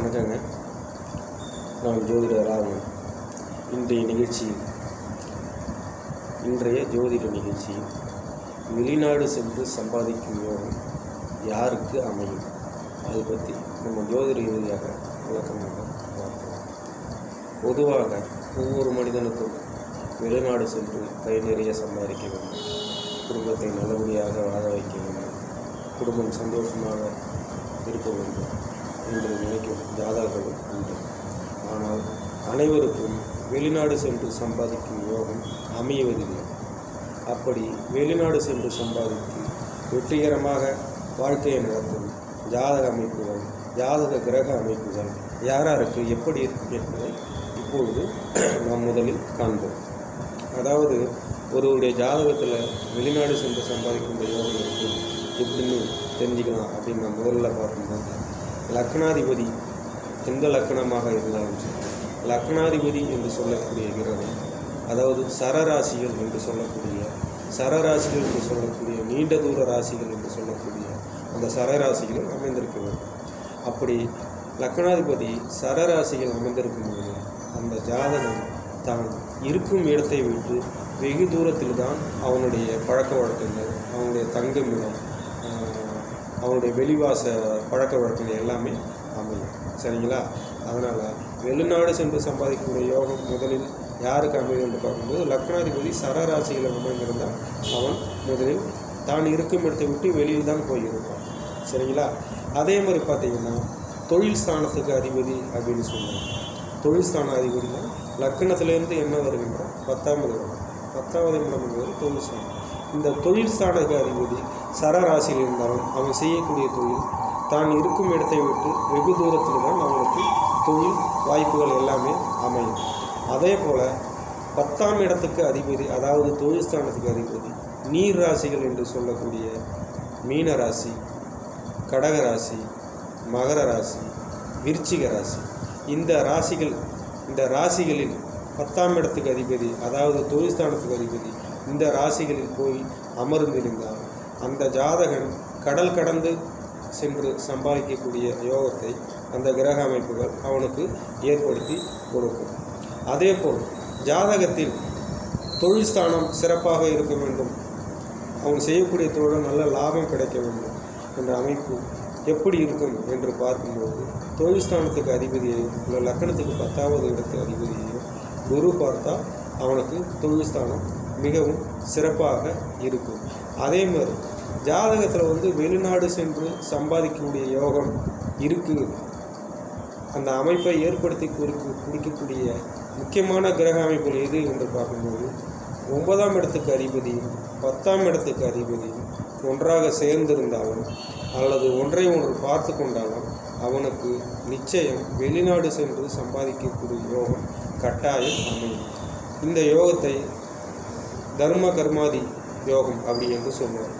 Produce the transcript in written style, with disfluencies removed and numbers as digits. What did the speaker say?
வணக்கங்க. நான் ஜோதிடர் ராவணன். இன்றைய ஜோதிட நிகழ்ச்சியில் வெளிநாடு சென்று சம்பாதிக்கும் யோகம் யாருக்கு அமையும், அதை பற்றி நம்ம ஜோதிட ரீதியாக விளக்கமாக பார்க்கலாம். பொதுவாக ஒவ்வொரு மனிதனுக்கும் வெளிநாடு சென்று கை நிறைய சம்பாதிக்க வேண்டும், குடும்பத்தை நல்லபடியாக வாழ வைக்க வேண்டும், குடும்பம் சந்தோஷமாக இருக்க வேண்டும் என்று நினைக்கும் ஜாதகர்களும் உண்டு. ஆனால் அனைவருக்கும் வெளிநாடு சென்று சம்பாதிக்கும் யோகம் அமைவதில்லை. அப்படி வெளிநாடு சென்று சம்பாதித்து வெற்றிகரமாக வாழ்க்கையை நடத்தும் ஜாதக அமைப்புகள், ஜாதக கிரக அமைப்புகள் யாராருக்கு எப்படி இருக்கும் என்பதை இப்பொழுது நாம் முதலில் காண்போம். அதாவது ஒருவருடைய ஜாதகத்தில் வெளிநாடு சென்று சம்பாதிக்கின்ற யோகம் இருக்குது எப்படின்னு தெரிஞ்சுக்கலாம் அப்படின்னு நான் முதல்ல பார்க்கும்போது, லக்னாதிபதி எந்த லக்கணமாக இருந்தாலும் சரி, லக்னாதிபதி என்று சொல்லக்கூடிய கிரகம், அதாவது சரராசிகள் என்று சொல்லக்கூடிய நீண்ட தூர ராசிகள் என்று சொல்லக்கூடிய அந்த சரராசிகள் அமைந்திருக்க வேண்டும். அப்படி லக்னாதிபதி சரராசிகள் அமைந்திருக்கும்போது அந்த ஜாதகம் தான் இருக்கும் இடத்தை விட்டு வெகு தூரத்தில் தான் அவனுடைய பழக்க வழக்கங்கள், அவனுடைய தங்குமிடம், அவனுடைய வெளிவாச பழக்க வழக்கங்கள் எல்லாமே அமையும். சரிங்களா? அதனால் வெளிநாடு சென்று சம்பாதிக்கக்கூடிய யோகம் முதலில் யாருக்கு அமையும் என்று பார்க்கும்போது, லக்னாதிபதி சரராசிகளை அமைந்திருந்தால் அவன் முதலில் தான் இருக்கும் இடத்தை விட்டு வெளியில் தான் போயிருப்பான். சரிங்களா? அதே மாதிரி பார்த்திங்கன்னா தொழில் ஸ்தானத்துக்கு அதிபதி அப்படின்னு சொல்லுவாங்க. தொழில் ஸ்தான அதிபதினா லக்னத்திலேருந்து என்ன வருகின்ற 10வது இடம், 10வது இடம் என்பது தொழில் ஸ்தானம். இந்த தொழில் ஸ்தானத்துக்கு அதிபதி சரராசியில் இருந்தாலும் அவன் செய்யக்கூடிய தொழில் தான் இருக்கும் இடத்தை விட்டு வெகு தூரத்தில் தான் அவனுக்கு தொழில் வாய்ப்புகள் எல்லாமே அமையும். அதே போல் 10ஆம் இடத்துக்கு அதிபதி, அதாவது தொழில் ஸ்தானத்துக்கு அதிபதி நீர் ராசிகள் என்று சொல்லக்கூடிய மீன ராசி, கடக ராசி, மகர ராசி, விருச்சிக ராசி, இந்த ராசிகளில் 10ஆம் இடத்துக்கு அதிபதி, அதாவது தொழில் ஸ்தானத்துக்கு அதிபதி இந்த ராசிகளில் போய் அமர்ந்திருந்தால் அந்த ஜாதகன் கடல் கடந்து சென்று சம்பாதிக்கக்கூடிய யோகத்தை அந்த கிரக அமைப்புகள் அவனுக்கு ஏற்படுத்தி கொடுக்கும். அதேபோல் ஜாதகத்தில் தொழில் ஸ்தானம் சிறப்பாக இருக்க வேண்டும், அவன் செய்யக்கூடிய தொழில் நல்ல லாபம் கிடைக்க வேண்டும் என்ற அமைப்பு எப்படி இருக்கும் என்று பார்க்கும்போது, தொழில் ஸ்தானத்துக்கு அதிபதியையும் இல்லை லக்கணத்துக்கு 10வது இடத்து அதிபதியையும் குரு பார்த்தால் அவனுக்கு தொழில் ஸ்தானம் மிகவும் சிறப்பாக இருக்கும். அதே மாதிரி ஜாதகத்தில் வெளிநாடு சென்று சம்பாதிக்கக்கூடிய யோகம் இருக்குது, அந்த அமைப்பை ஏற்படுத்தி கொடுக்கக்கூடிய முக்கியமான கிரக அமைப்புகள் எது என்று பார்க்கும்போது, 9ஆம் இடத்துக்கு அதிபதியும் 10ஆம் இடத்துக்கு அதிபதியும் ஒன்றாக சேர்ந்திருந்தாலும் அல்லது ஒன்றை ஒன்று பார்த்து கொண்டாலும் அவனுக்கு நிச்சயம் வெளிநாடு சென்று சம்பாதிக்கக்கூடிய யோகம் கட்டாயம் அமையும். இந்த யோகத்தை தர்ம கர்மாதி யோகம் அப்படி என்று சொல்லுவார்.